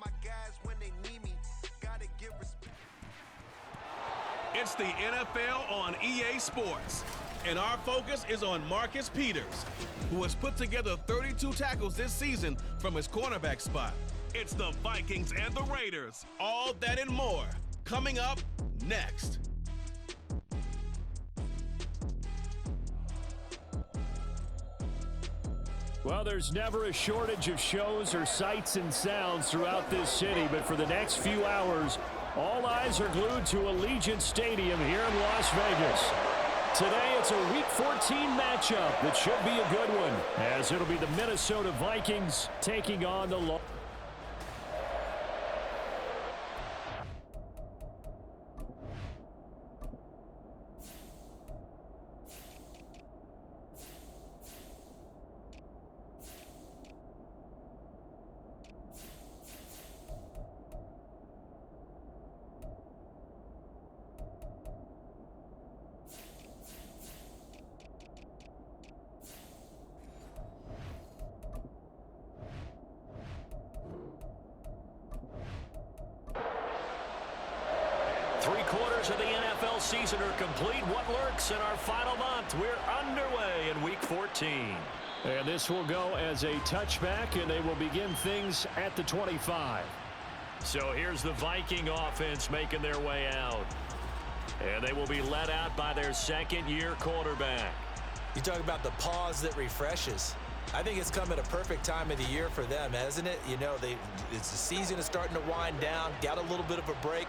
my guys when they need me. Gotta give respect. It's the NFL on EA Sports, and our focus is on Marcus Peters, who has put together 32 tackles this season from his cornerback spot. It's the Vikings and the Raiders. All that and more coming up next. Well, there's never a shortage of shows or sights and sounds throughout this city, but for the next few hours, all eyes are glued to Allegiant Stadium here in Las Vegas. Today, it's a Week 14 matchup that should be a good one, as it'll be the Minnesota Vikings taking on the 3/4 of the NFL season are complete. What lurks in our final month? We're underway in Week 14. And this will go as a touchback, and they will begin things at the 25. So here's the Viking offense making their way out. And they will be led out by their second-year quarterback. You talk about the pause that refreshes. I think it's come at a perfect time of the year for them, hasn't it? You know, it's the season is starting to wind down, got a little bit of a break.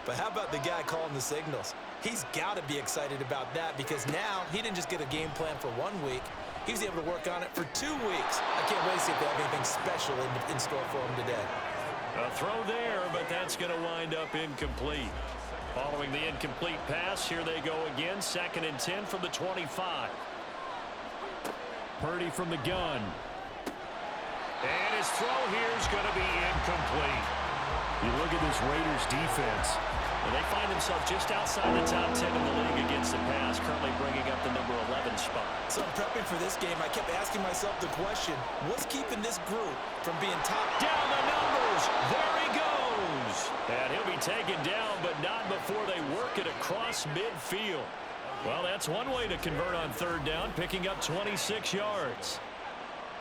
But how about the guy calling the signals? He's got to be excited about that because now he didn't just get a game plan for 1 week. He was able to work on it for 2 weeks. I can't wait to see if they have anything special in store for him today. A throw there, but that's going to wind up incomplete. Following the incomplete pass, here they go again. 2nd and 10 from the 25. Purdy from the gun. And his throw here is going to be incomplete. You look at this Raiders defense. And they find themselves just outside the top 10 in the league against the pass, currently bringing up the number 11 spot. So I'm prepping for this game. I kept asking myself the question, what's keeping this group from being top? Down the numbers. There he goes. And he'll be taken down, but not before they work it across midfield. Well, that's one way to convert on 3rd down, picking up 26 yards.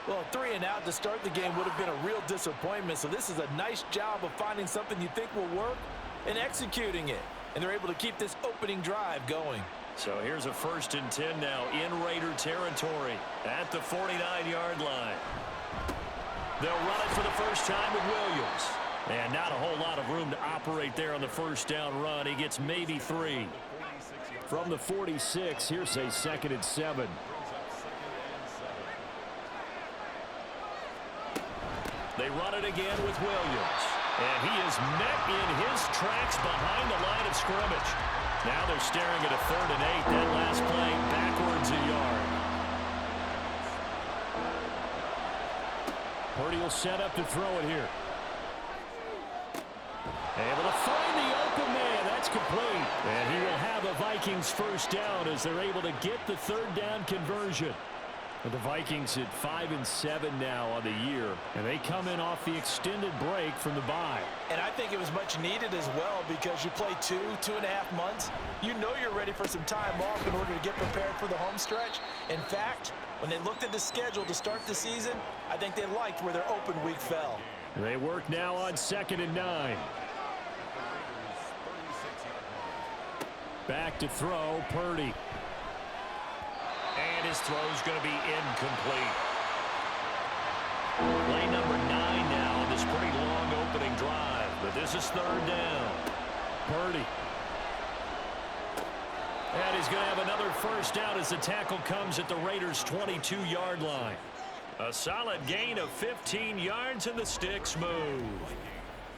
Well, 3 and out to start the game would have been a real disappointment, so this is a nice job of finding something you think will work and executing it. And they're able to keep this opening drive going. So here's a 1st and 10 now in Raider territory at the 49-yard line. They'll run it for the first time with Williams. And not a whole lot of room to operate there on the 1st down run. He gets maybe 3. From the 46, here's a 2nd and 7. They run it again with Williams. And he is met in his tracks behind the line of scrimmage. Now they're staring at a 3rd and 8. That last play backwards a yard. Purdy will set up to throw it here. Able to find the open man. That's complete. And he will have a Vikings 1st down as they're able to get the 3rd down conversion. But the Vikings at 5-7 now on the year, and they come in off the extended break from the bye. And I think it was much needed as well because you play 2.5 months. You know you're ready for some time off in order to get prepared for the home stretch. In fact, when they looked at the schedule to start the season, I think they liked where their open week fell. They work now on 2nd and 9. Back to throw, Purdy. And his throw's going to be incomplete. Play number 9 now on this pretty long opening drive. But this is 3rd down. Purdy. And he's going to have another 1st down as the tackle comes at the Raiders' 22-yard line. A solid gain of 15 yards and the sticks move.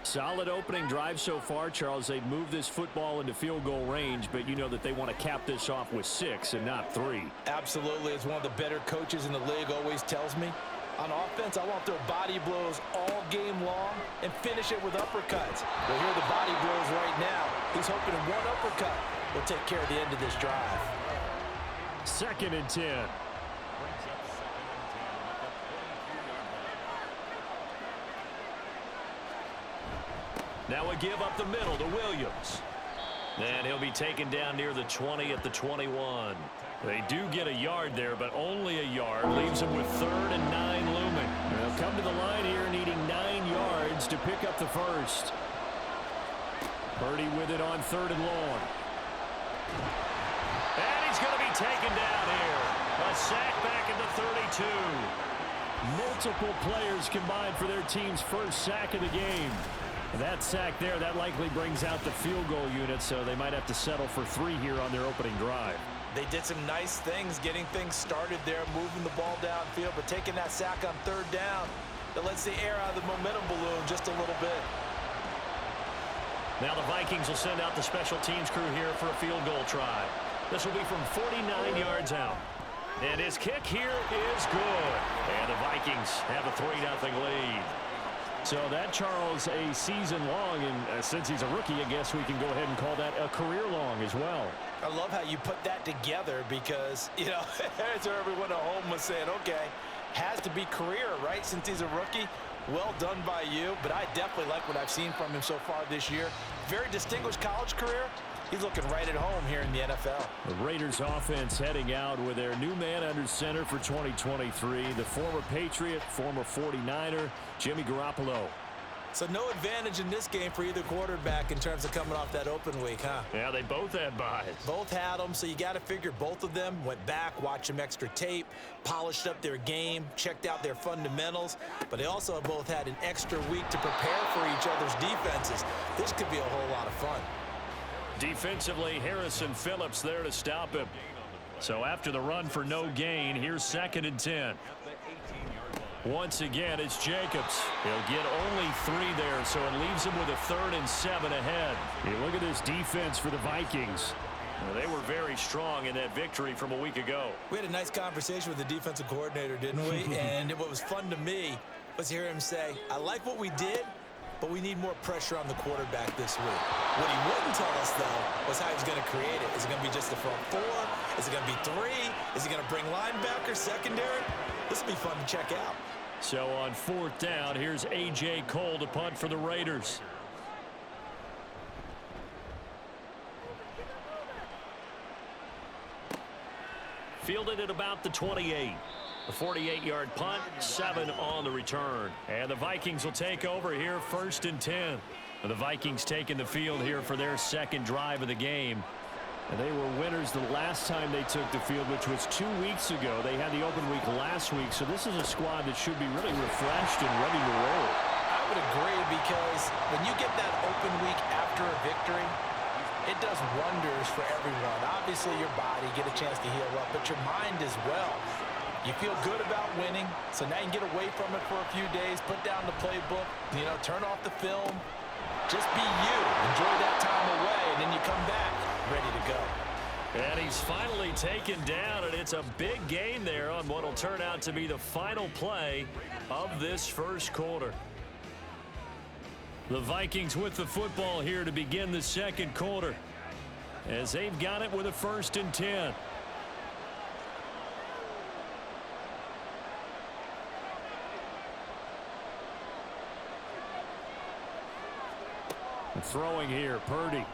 Solid opening drive so far, Charles. They've moved this football into field goal range, but you know that they want to cap this off with 6 and not 3. Absolutely. As one of the better coaches in the league always tells me, on offense, I want their body blows all game long and finish it with uppercuts. Well, here are the body blows right now. He's hoping one uppercut will take care of the end of this drive. 2nd and 10. Now a give up the middle to Williams. And he'll be taken down near the 20 at the 21. They do get a yard there, but only a yard. Leaves them with 3rd and 9 looming. They'll come to the line here needing 9 yards to pick up the first. Purdy with it on 3rd and long. And he's going to be taken down here. A sack back at the 32. Multiple players combined for their team's first sack of the game. That sack there, that likely brings out the field goal unit, so they might have to settle for 3 here on their opening drive. They did some nice things getting things started there, moving the ball downfield, but taking that sack on 3rd down, that lets the air out of the momentum balloon just a little bit. Now the Vikings will send out the special teams crew here for a field goal try. This will be from 49 yards out. And his kick here is good. And the Vikings have a 3-0 lead. So that, Charles, a season long, and since he's a rookie, I guess we can go ahead and call that a career long as well. I love how you put that together because, you know, as everyone at home was saying, okay, has to be career, right, since he's a rookie. Well done by you, but I definitely like what I've seen from him so far this year. Very distinguished college career. He's looking right at home here in the NFL. The Raiders offense heading out with their new man under center for 2023, the former Patriot, former 49er, Jimmy Garoppolo. So no advantage in this game for either quarterback in terms of coming off that open week, huh? Yeah, they both had buys. Both had them, so you got to figure both of them went back, watched some extra tape, polished up their game, checked out their fundamentals, but they also have both had an extra week to prepare for each other's defenses. This could be a whole lot of fun. Defensively, Harrison Phillips there to stop him. So after the run for no gain, here's 2nd and 10. Once again, it's Jacobs. He'll get only 3 there, so it leaves him with a 3rd and 7 ahead. You look at this defense for the Vikings. Well, they were very strong in that victory from a week ago. We had a nice conversation with the defensive coordinator, didn't we? And what was fun to me was hear him say, I like what we did, but we need more pressure on the quarterback this week. What he wouldn't tell us, though, was how he's going to create it. Is it going to be just the front 4? Is it going to be 3? Is he going to bring linebackers, secondary? This will be fun to check out. So on 4th down, here's A.J. Cole to punt for the Raiders. Fielded at about the 28. A 48-yard punt, 7 on the return. And the Vikings will take over here 1st and 10. The Vikings taking the field here for their 2nd drive of the game. And they were winners the last time they took the field, which was 2 weeks ago. They had the open week last week, so this is a squad that should be really refreshed and ready to roll. I would agree because when you get that open week after a victory, it does wonders for everyone. Obviously, your body, get a chance to heal up, but your mind as well. You feel good about winning, so now you can get away from it for a few days, put down the playbook, you know, turn off the film. Just be you. Enjoy that time away, and then you come back ready to go. And he's finally taken down, and it's a big gain there on what will turn out to be the final play of this first quarter. The Vikings with the football here to begin the 2nd quarter, as they've got it with a 1st and 10. Throwing here, Purdy.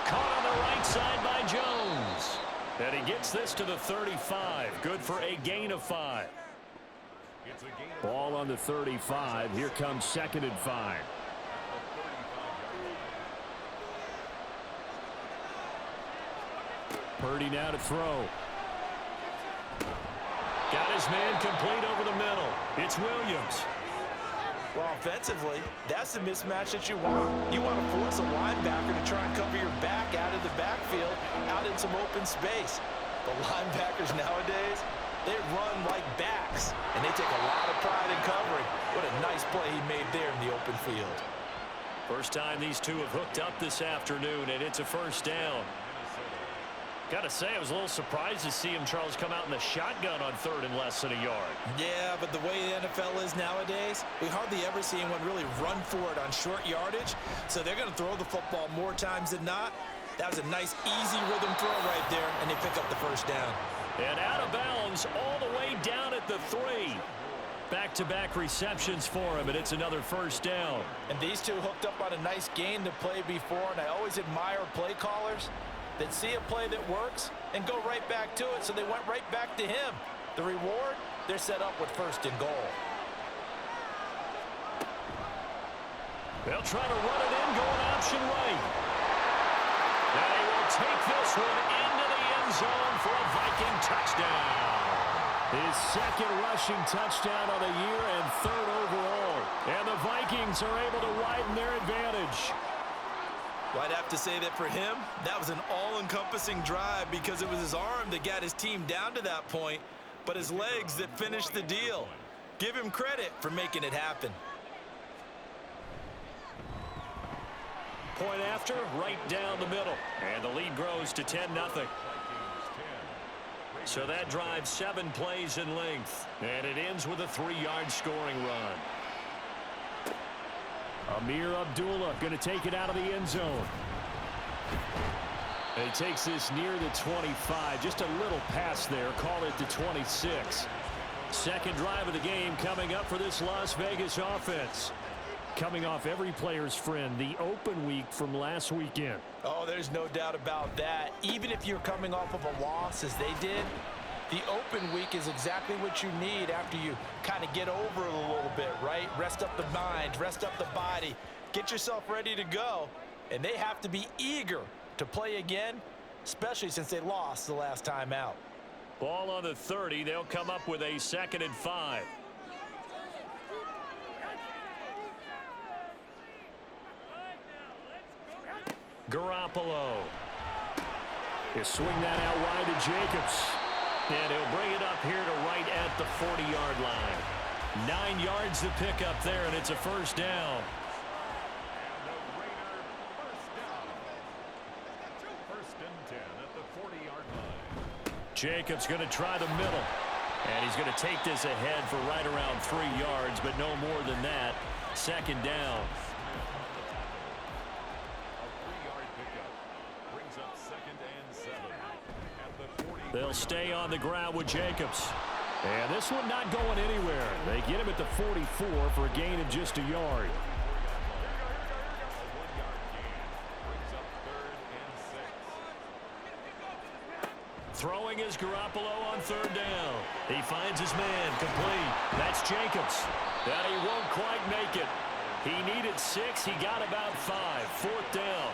Caught on the right side by Jones. And he gets this to the 35. Good for a gain of 5. Ball on the 35. Here comes 2nd and 5. Purdy now to throw. Got his man complete over the middle. It's Williams. Well, offensively, that's the mismatch that you want. You want to force a linebacker to try and cover your back out of the backfield, out in some open space. But linebackers nowadays, they run like backs, and they take a lot of pride in covering. What a nice play he made there in the open field. First time these two have hooked up this afternoon, and it's a 1st down. Got to say, I was a little surprised to see him, Charles, come out in the shotgun on 3rd and less than a yard. Yeah, but the way the NFL is nowadays, we hardly ever see anyone really run for it on short yardage. So they're going to throw the football more times than not. That was a nice, easy rhythm throw right there, and they pick up the 1st down. And out of bounds all the way down at the 3. Back-to-back receptions for him, and it's another first down. And these two hooked up on a nice gain to play before, and I always admire play callers that see a play that works and go right back to it, so they went right back to him. The reward, they're set up with first and goal. They'll try to run it in, going option right. And he will take this one into the end zone for a Viking touchdown. His second rushing touchdown of the year and third overall. And the Vikings are able to widen their advantage. Well, I'd have to say that for him, that was an all-encompassing drive because it was his arm that got his team down to that point, but his legs that finished the deal. Give him credit for making it happen. Point after, right down the middle. And the lead grows to 10-0. So that drives 7 plays in length. And it ends with a 3-yard scoring run. Amir Abdullah going to take it out of the end zone. And he takes this near the 25. Just a little pass there. Call it the 26. Second drive of the game coming up for this Las Vegas offense. Coming off every player's friend, the open week from last weekend. Oh, there's no doubt about that. Even if you're coming off of a loss as they did, the open week is exactly what you need after you kind of get over it a little bit, right? Rest up the mind, rest up the body, get yourself ready to go. And they have to be eager to play again, especially since they lost the last time out. Ball on the 30. They'll come up with a 2nd and 5. Garoppolo. He'll swing that out wide to Jacobs. And he'll bring it up here to right at the 40-yard line. 9 yards to pick up there, and it's a first down. First and 10 at the 40-yard line. Jacobs going to try the middle. And he's going to take this ahead for right around 3 yards, but no more than that. Second down. They'll stay on the ground with Jacobs. And this one not going anywhere. They get him at the 44 for a gain of just a yard. Throwing is Garoppolo on 3rd down. He finds his man complete. That's Jacobs. That he won't quite make it. He needed 6. He got about 5. 4th down.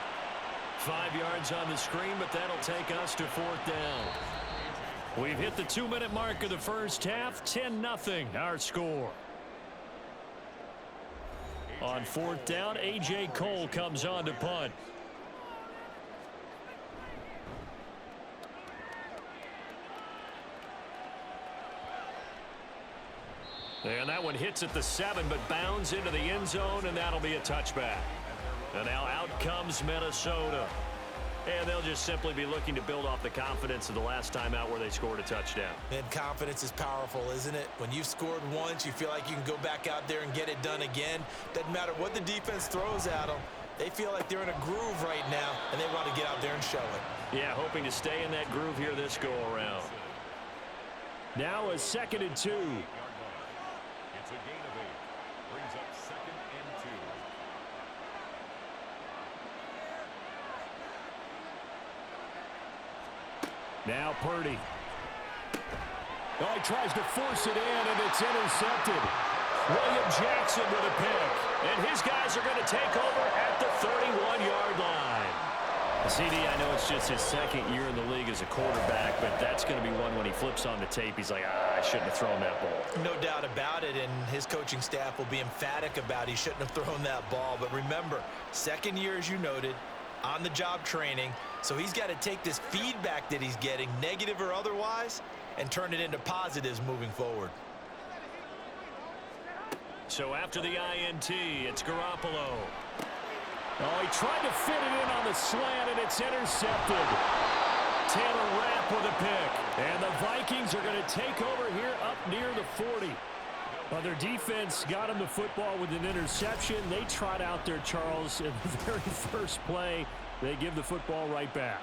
5 yards on the screen, but that'll take us to 4th down. We've hit the 2-minute mark of the first half. 10-0 our score. On 4th down, A.J. Cole comes on to punt. And that one hits at the 7, but bounds into the end zone, and that'll be a touchback. And now out comes Minnesota. And they'll just simply be looking to build off the confidence of the last time out where they scored a touchdown. And confidence is powerful, isn't it? When you've scored once, you feel like you can go back out there and get it done again. Doesn't matter what the defense throws at them. They feel like they're in a groove right now, and they want to get out there and show it. Yeah, hoping to stay in that groove here this go-around. Now a 2nd and 2. It's a gain of 8. Brings up 2nd and 2. Now Purdy. Oh, he tries to force it in, and it's intercepted. William Jackson with a pick. And his guys are going to take over at the 31-yard line. CD, I know it's just his 2nd year in the league as a quarterback, but that's going to be one when he flips on the tape. He's like, I shouldn't have thrown that ball. No doubt about it, and his coaching staff will be emphatic about he shouldn't have thrown that ball. But remember, 2nd year, as you noted, on-the-job training. So he's got to take this feedback that he's getting, negative or otherwise, and turn it into positives moving forward. So after the INT, it's Garoppolo. Oh, he tried to fit it in on the slant, and it's intercepted. Taylor Rapp with a pick. And the Vikings are going to take over here up near the 40. Well, their defense got him the football with an interception. They trot out there, Charles, in the very first play. They give the football right back.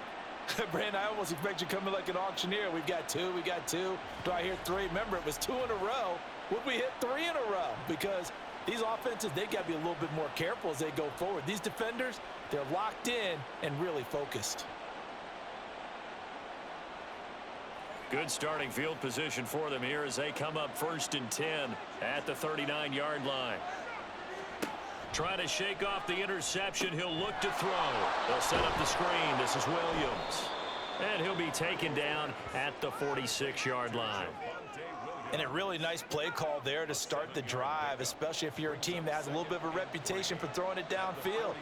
Brandon, I almost expect you coming like an auctioneer. We've got 2, we got 2. Do I hear 3? Remember, it was 2 in a row. would we hit 3 in a row? Because these offenses, they got to be a little bit more careful as they go forward. These defenders, they're locked in and really focused. Good starting field position for them here as they come up 1st and 10 at the 39-yard line. Trying to shake off the interception. He'll look to throw. They'll set up the screen. This is Williams. And he'll be taken down at the 46-yard line. And a really nice play call there to start the drive, especially if you're a team that has a little bit of a reputation for throwing it downfield.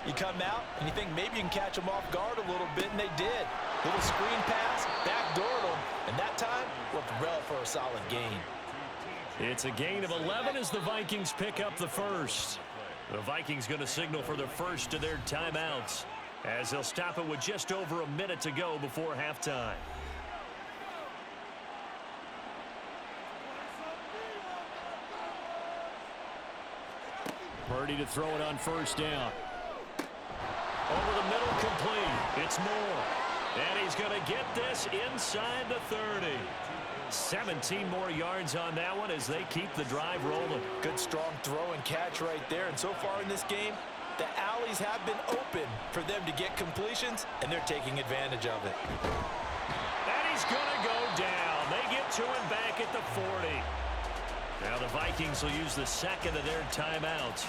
You come out and you think maybe you can catch them off guard a little bit, and they did. Little screen pass, backdoored them, and that time looked well for a solid gain. It's a gain of 11 as the Vikings pick up the first. The Vikings going to signal for the first of their timeouts as they'll stop it with just over a minute to go before halftime. Purdy to throw it on 1st down. Over the middle, complete. It's Moore. And he's going to get this inside the 30. 17 more yards on that one as they keep the drive rolling. Good strong throw and catch right there. And so far in this game, the alleys have been open for them to get completions, and they're taking advantage of it. And he's going to go down. They get to him back at the 40. Now the Vikings will use the second of their timeouts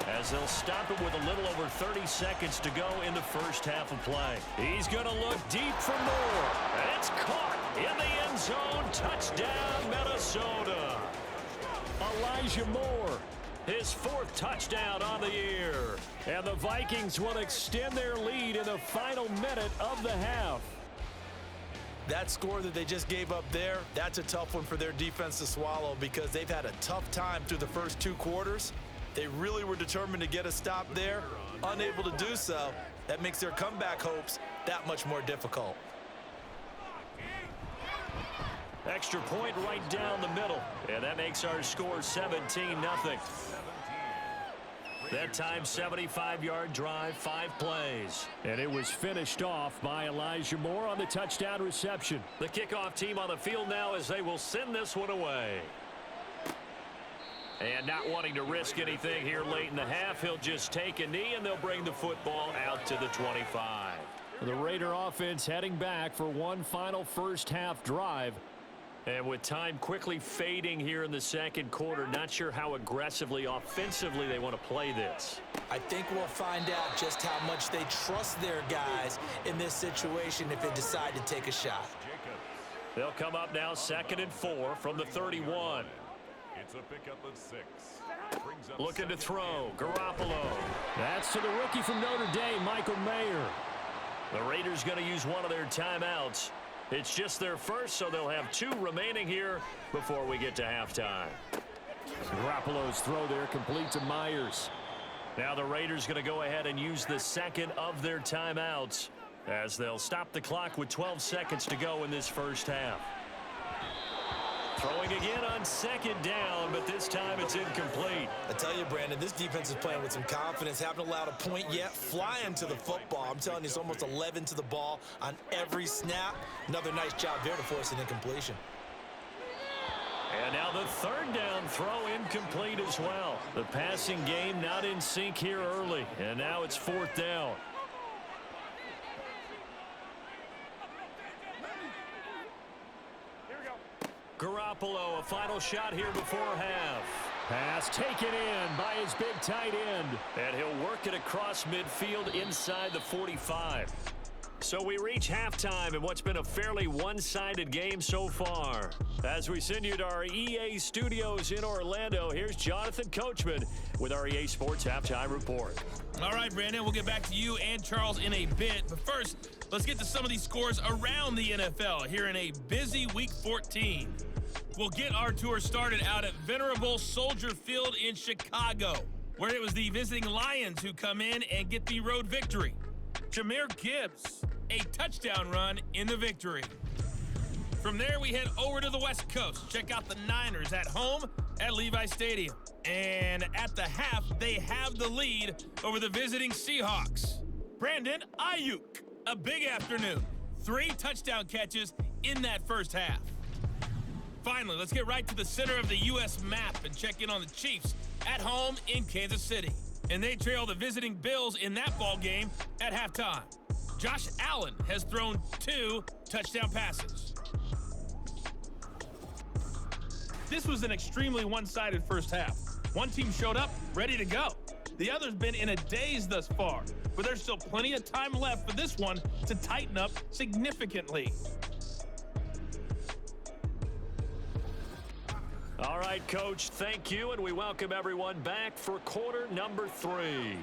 as they'll stop it with a little over 30 seconds to go in the first half of play. He's going to look deep for Moore. And it's caught in the end zone. Touchdown, Minnesota. Elijah Moore. His 4th touchdown on the year. And the Vikings will extend their lead in the final minute of the half. That score that they just gave up there, that's a tough one for their defense to swallow because they've had a tough time through the first 2 quarters. They really were determined to get a stop there, unable to do so. That makes their comeback hopes that much more difficult. Extra point right down the middle. And that makes our score 17-0. That time, 75-yard drive, 5 plays. And it was finished off by Elijah Moore on the touchdown reception. The kickoff team on the field now as they will send this one away. And not wanting to risk anything here late in the half, he'll just take a knee, and they'll bring the football out to the 25. The Raider offense heading back for one final first half drive. And with time quickly fading here in the second quarter, not sure how aggressively, offensively they want to play this. I think we'll find out just how much they trust their guys in this situation if they decide to take a shot. They'll come up now 2nd and 4 from the 31. It's a pickup of 6. Looking to throw, Garoppolo. That's to the rookie from Notre Dame, Michael Mayer. The Raiders going to use one of their timeouts. It's just their first, so they'll have 2 remaining here before we get to halftime. Garoppolo's throw there complete to Myers. Now the Raiders going to go ahead and use the second of their timeouts as they'll stop the clock with 12 seconds to go in this first half. Throwing again on 2nd down, but this time it's incomplete. I tell you, Brandon, this defense is playing with some confidence. Haven't allowed a point yet. Flying to the football. I'm telling you, it's almost 11 to the ball on every snap. Another nice job there to force an incompletion. And now the 3rd down throw incomplete as well. The passing game not in sync here early, and now it's 4th down. Garoppolo, a final shot here before half. Pass taken in by his big tight end. And he'll work it across midfield inside the 45. So we reach halftime in what's been a fairly one-sided game so far. As we send you to our EA studios in Orlando, here's Jonathan Coachman with our EA Sports Halftime Report. All right, Brandon, we'll get back to you and Charles in a bit. But first, let's get to some of these scores around the NFL here in a busy Week 14. We'll get our tour started out at Venerable Soldier Field in Chicago, where it was the visiting Lions who come in and get the road victory. Jahmyr Gibbs, a touchdown run in the victory. From there, we head over to the West Coast. Check out the Niners at home at Levi Stadium. And at the half, they have the lead over the visiting Seahawks. Brandon Ayuk, a big afternoon. 3 touchdown catches in that first half. Finally, let's get right to the center of the U.S. map and check in on the Chiefs at home in Kansas City. And they trail the visiting Bills in that ball game at halftime. Josh Allen has thrown 2 touchdown passes. This was an extremely one-sided first half. One team showed up ready to go. The other's been in a daze thus far, but there's still plenty of time left for this one to tighten up significantly. All right, Coach, thank you, and we welcome everyone back for quarter number 3.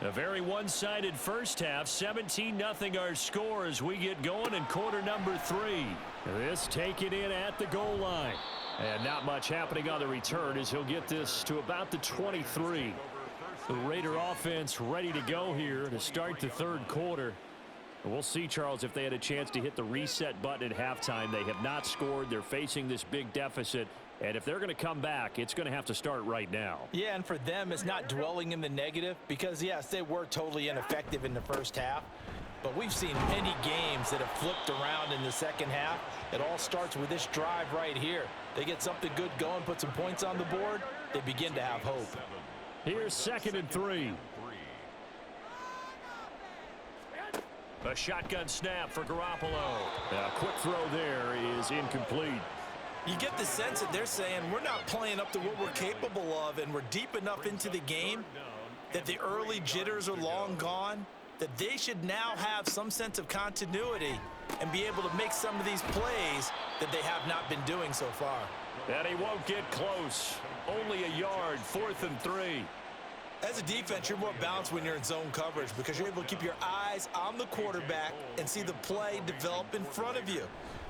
A very one-sided first half, 17-0 our score as we get going in quarter number 3. This taken in at the goal line. And not much happening on the return as he'll get this to about the 23. The Raider offense ready to go here to start the third quarter. We'll see, Charles, if they had a chance to hit the reset button at halftime. They have not scored. They're facing this big deficit. And if they're going to come back, it's going to have to start right now. Yeah, and for them, it's not dwelling in the negative because, yes, they were totally ineffective in the first half. But we've seen many games that have flipped around in the second half. It all starts with this drive right here. They get something good going, put some points on the board, they begin to have hope. Here's 2nd and 3. A shotgun snap for Garoppolo. A quick throw there is incomplete. You get the sense that they're saying we're not playing up to what we're capable of, and we're deep enough into the game that the early jitters are long gone, that they should now have some sense of continuity and be able to make some of these plays that they have not been doing so far. And he won't get close. Only a yard, 4th and 3. As a defense, you're more balanced when you're in zone coverage because you're able to keep your eyes on the quarterback and see the play develop in front of you.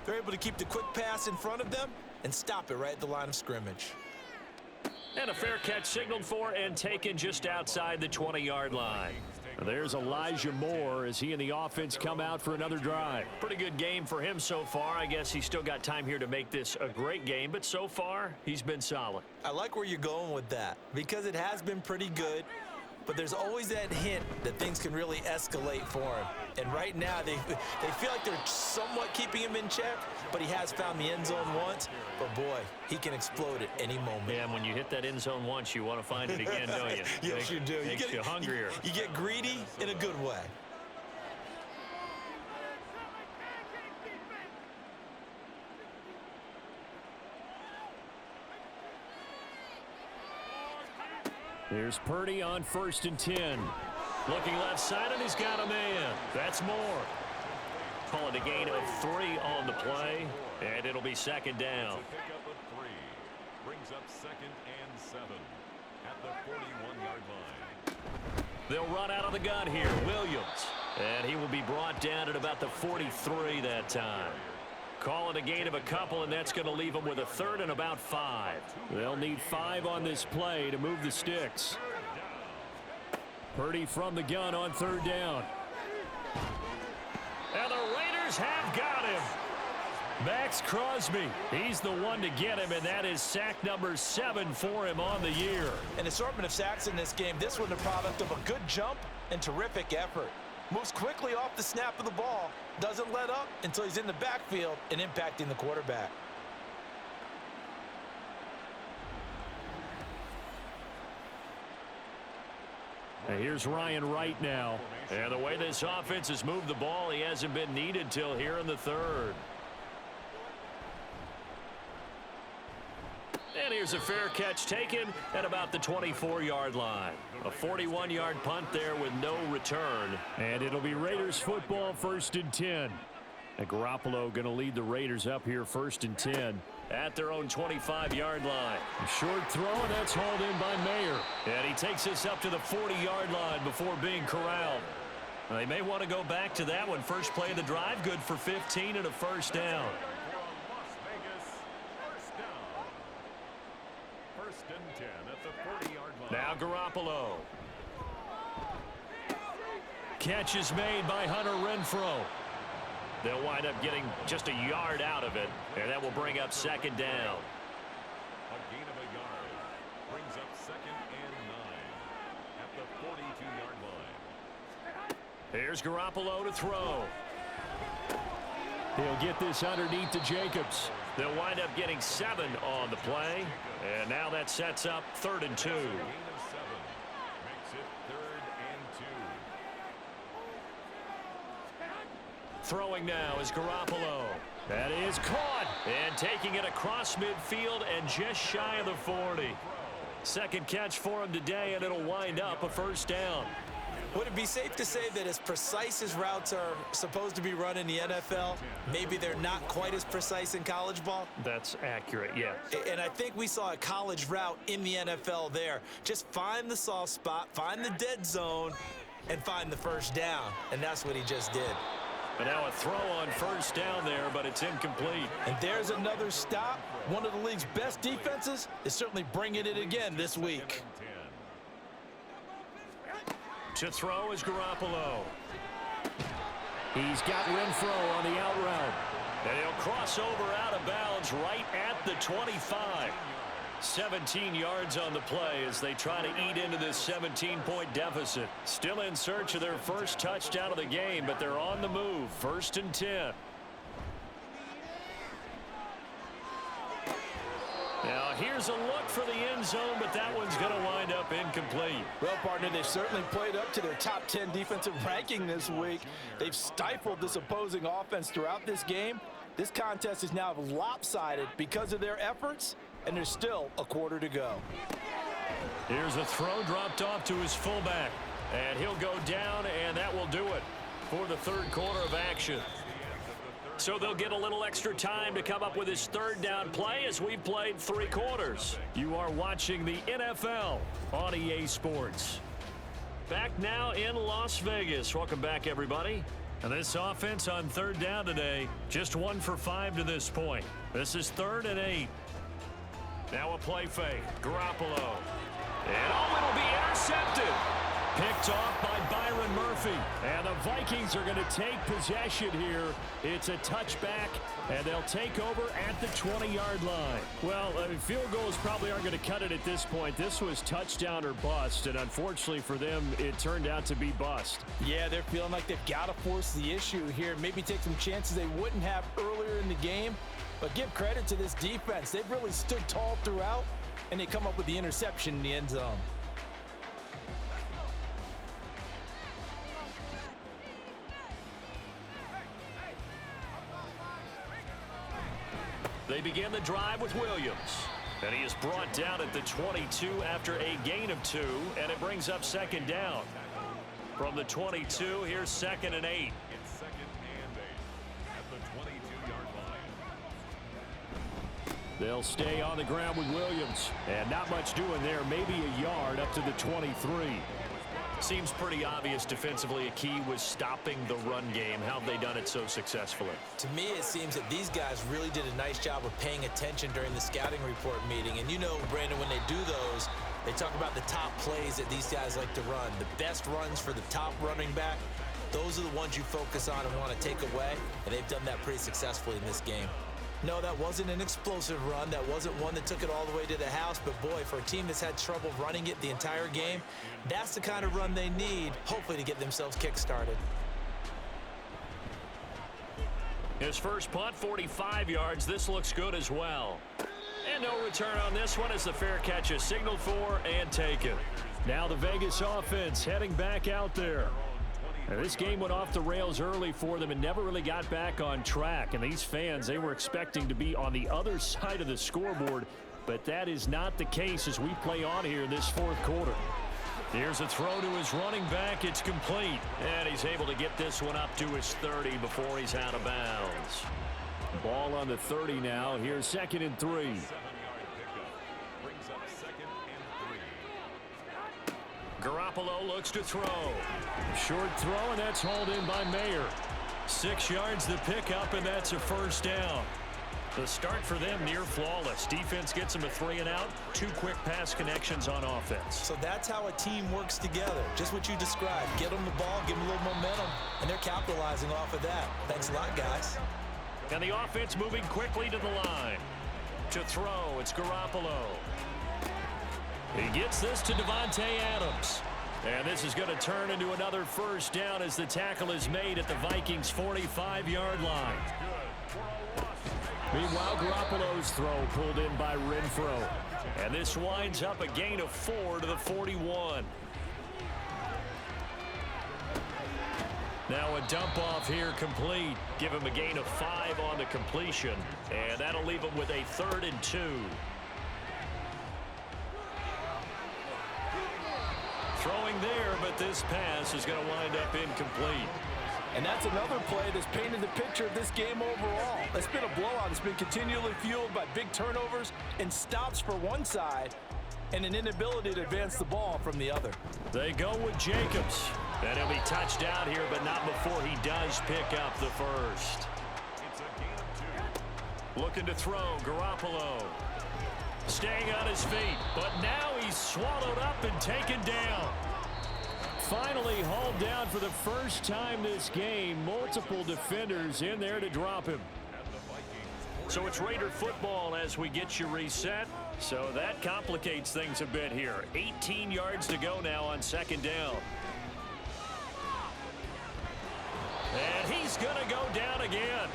They're able to keep the quick pass in front of them and stop it right at the line of scrimmage. And a fair catch signaled for and taken just outside the 20-yard line. There's Elijah Moore as he and the offense come out for another drive. Pretty good game for him so far. I guess he's still got time here to make this a great game, but so far, he's been solid. I like where you're going with that because it has been pretty good, but there's always that hint that things can really escalate for him. And right now, they feel like they're somewhat keeping him in check, but he has found the end zone once. But, boy, he can explode at any moment. Yeah, and when you hit that end zone once, you want to find it again, don't you? Yes, you do. Makes you hungrier. You get greedy in a good way. Here's Purdy on 1st and 10. Looking left side, and he's got a man. That's Moore. Calling a gain of 3 on the play, and it'll be 2nd down. Pickup of 3 brings up 2nd and 7 at the 41-yard line. They'll run out of the gun here. Williams. And he will be brought down at about the 43 that time. Calling a gain of a couple, and that's going to leave them with a 3rd and about 5. They'll need 5 on this play to move the sticks. Purdy from the gun on 3rd down. And the Raiders have got him. Max Crosby. He's the one to get him, and that is sack number 7 for him on the year. An assortment of sacks in this game. This one a product of a good jump and terrific effort. Moves quickly off the snap of the ball. Doesn't let up until he's in the backfield and impacting the quarterback. And here's Ryan Wright now. And the way this offense has moved the ball, he hasn't been needed till here in the 3rd. And here's a fair catch taken at about the 24-yard line. A 41-yard punt there with no return. And it'll be Raiders football, 1st and 10. And Garoppolo going to lead the Raiders up here 1st and 10. At their own 25-yard line. A short throw, and that's hauled in by Mayer. And he takes us up to the 40-yard line before being corralled. They may want to go back to that one. First play of the drive, good for 15 and a 1st down. Las Vegas, 1st down. 1st and 10 at the 40-yard line. Now Garoppolo. Catch is made by Hunter Renfrow. They'll wind up getting just a yard out of it, and that will bring up 2nd down. A gain of a yard brings up 2nd and 9 at the 42-yard line. Here's Garoppolo to throw. He'll get this underneath to Jacobs. They'll wind up getting 7 on the play. And now that sets up 3rd and 2. Gain of 7 makes it 3rd and 2. Throwing now is Garoppolo. That is caught. And taking it across midfield and just shy of the 40. Second catch for him today, and it'll wind up a 1st down. Would it be safe to say that as precise as routes are supposed to be run in the NFL, maybe they're not quite as precise in college ball? That's accurate, yes. And I think we saw a college route in the NFL there. Just find the soft spot, find the dead zone, and find the 1st down. And that's what he just did. And now a throw on 1st down there, but it's incomplete. And there's another stop. One of the league's best defenses is certainly bringing it again this week. To throw is Garoppolo. He's got Renfro on the out route. And he'll cross over out of bounds right at the 25. 17 yards on the play as they try to eat into this 17-point deficit. Still in search of their first touchdown of the game, but they're on the move. 1st and 10. Now here's a look for the end zone, but that one's going to wind up incomplete. Well, partner, they've certainly played up to their top 10 defensive ranking this week. They've stifled this opposing offense throughout this game. This contest is now lopsided because of their efforts, and there's still a quarter to go. Here's a throw dropped off to his fullback, and he'll go down, and that will do it for the 3rd quarter of action. So they'll get a little extra time to come up with his 3rd down play as we've played 3 quarters. You are watching the NFL on EA Sports. Back now in Las Vegas. Welcome back, everybody. And this offense on 3rd down today, just 1 for 5 to this point. This is 3rd and 8. Now a play fake. Garoppolo. And it'll be intercepted. Picked off by Byron Murphy. And the Vikings are going to take possession here. It's a touchback, and they'll take over at the 20-yard line. Well, field goals probably aren't going to cut it at this point. This was touchdown or bust, and unfortunately for them, it turned out to be bust. Yeah, they're feeling like they've got to force the issue here. Maybe take some chances they wouldn't have earlier in the game. But give credit to this defense. They've really stood tall throughout, and they come up with the interception in the end zone. They begin the drive with Williams. And he is brought down at the 22 after a gain of 2, and it brings up 2nd down. From the 22, here's 2nd and 8. It's 2nd and 8 at the 22-yard line. They'll stay on the ground with Williams. And not much doing there. Maybe a yard up to the 23. Seems pretty obvious defensively a key was stopping the run game. How have they done it so successfully? To me, it seems that these guys really did a nice job of paying attention during the scouting report meeting. And you know, Brandon, when they do those, they talk about the top plays that these guys like to run. The best runs for the top running back, those are the ones you focus on and want to take away. And they've done that pretty successfully in this game. No, that wasn't an explosive run. That wasn't one that took it all the way to the house. But, boy, for a team that's had trouble running it the entire game, that's the kind of run they need, hopefully, to get themselves kick-started. His first punt, 45 yards. This looks good as well. And no return on this one as the fair catch is signaled for and taken. Now the Vegas offense heading back out there. And this game went off the rails early for them and never really got back on track. And these fans, they were expecting to be on the other side of the scoreboard. But that is not the case as we play on here in this 4th quarter. Here's a throw to his running back. It's complete. And he's able to get this one up to his 30 before he's out of bounds. Ball on the 30 now. Here's 2nd and 3. 7-yard pickup brings up 2nd and 3. Garoppolo looks to throw. Short throw, and that's hauled in by Mayer. 6 yards the pickup, and that's a 1st down. The start for them near flawless. Defense gets them a 3 and out. 2 quick pass connections on offense. So that's how a team works together. Just what you described. Get them the ball, give them a little momentum, and they're capitalizing off of that. Thanks a lot, guys. And the offense moving quickly to the line. To throw, it's Garoppolo. He gets this to Devontae Adams. And this is going to turn into another 1st down as the tackle is made at the Vikings' 45-yard line. Meanwhile, Garoppolo's throw pulled in by Renfro. And this winds up a gain of 4 to the 41. Now a dump off here complete. Give him a gain of 5 on the completion. And that'll leave him with a 3rd and 2. Throwing there, but this pass is going to wind up incomplete. And that's another play that's painted the picture of this game overall. It's been a blowout. It's been continually fueled by big turnovers and stops for one side and an inability to advance the ball from the other. They go with Jacobs. And he'll be touched out here, but not before he does pick up the first. It's a gain of 2. Looking to throw, Garoppolo. Staying on his feet, but now he's swallowed up and taken down. Finally hauled down for the first time this game. Multiple defenders in there to drop him. So it's Raider football as we get you reset. So that complicates things a bit here. 18 yards to go now on 2nd down. And he's going to go down again.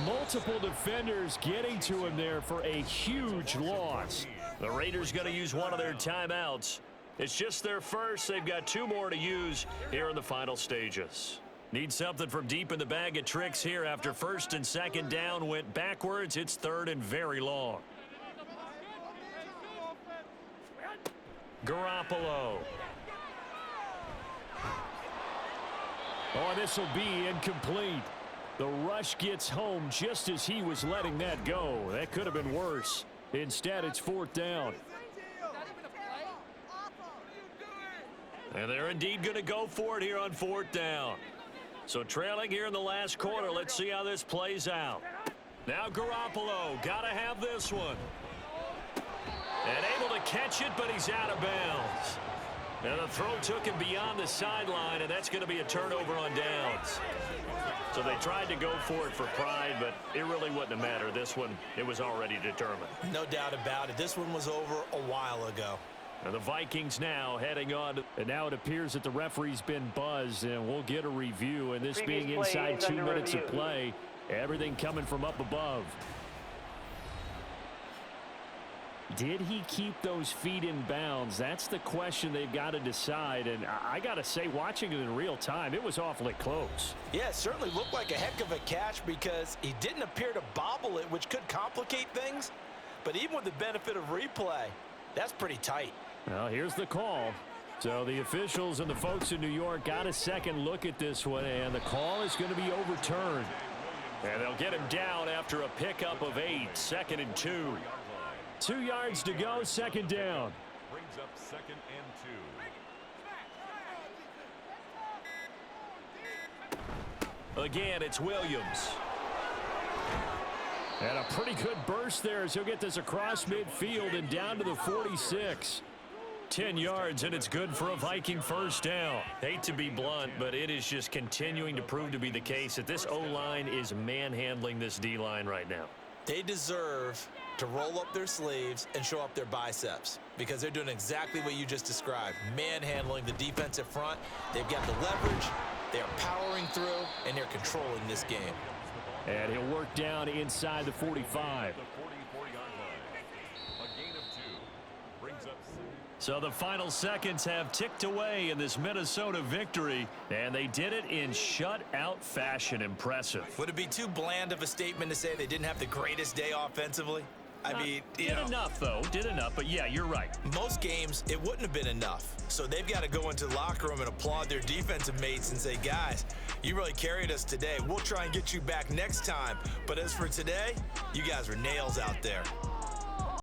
Multiple defenders getting to him there for a huge loss. The Raiders going to use one of their timeouts. It's just their first. They've got 2 more to use here in the final stages. Need something from deep in the bag of tricks here after 1st and 2nd down went backwards. It's 3rd and very long. Garoppolo. Oh, this will be incomplete. The rush gets home just as he was letting that go. That could have been worse. Instead, it's 4th down. And they're indeed going to go for it here on 4th down. So trailing here in the last quarter. Let's see how this plays out. Now Garoppolo. Got to have this one. And able to catch it, but he's out of bounds. And the throw took him beyond the sideline, and that's going to be a turnover on downs. So they tried to go for it for pride, but it really wouldn't have mattered. This one, it was already determined. No doubt about it. This one was over a while ago. And the Vikings now heading on. And now it appears that the referee's been buzzed, and we'll get a review. And this being inside 2 minutes of play, everything coming from up above. Did he keep those feet in bounds? That's the question they've got to decide. And I got to say, watching it in real time, it was awfully close. Yeah, it certainly looked like a heck of a catch because he didn't appear to bobble it, which could complicate things. But even with the benefit of replay, that's pretty tight. Well, here's the call. So the officials and the folks in New York got a second look at this one, and the call is going to be overturned. And they'll get him down after a pickup of 8, 2nd and 2. 2 yards to go, 2nd down. Brings up 2nd and 2. Again, it's Williams. And a pretty good burst there as he'll get this across midfield and down to the 46. 10 yards, and it's good for a Viking 1st down. Hate to be blunt, but it is just continuing to prove to be the case that this O-line is manhandling this D-line right now. They deserve to roll up their sleeves and show up their biceps because they're doing exactly what you just described, manhandling the defensive front. They've got the leverage, they're powering through, and they're controlling this game. And he'll work down inside the 45. The 44-yard line. A gain of 2. Brings up 6. So the final seconds have ticked away in this Minnesota victory, and they did it in shutout fashion. Impressive. Would it be too bland of a statement to say they didn't have the greatest day offensively? I mean, did enough, though. Did enough, but yeah, you're right. Most games, it wouldn't have been enough. So they've got to go into the locker room and applaud their defensive mates and say, guys, you really carried us today. We'll try and get you back next time. But as for today, you guys were nails out there.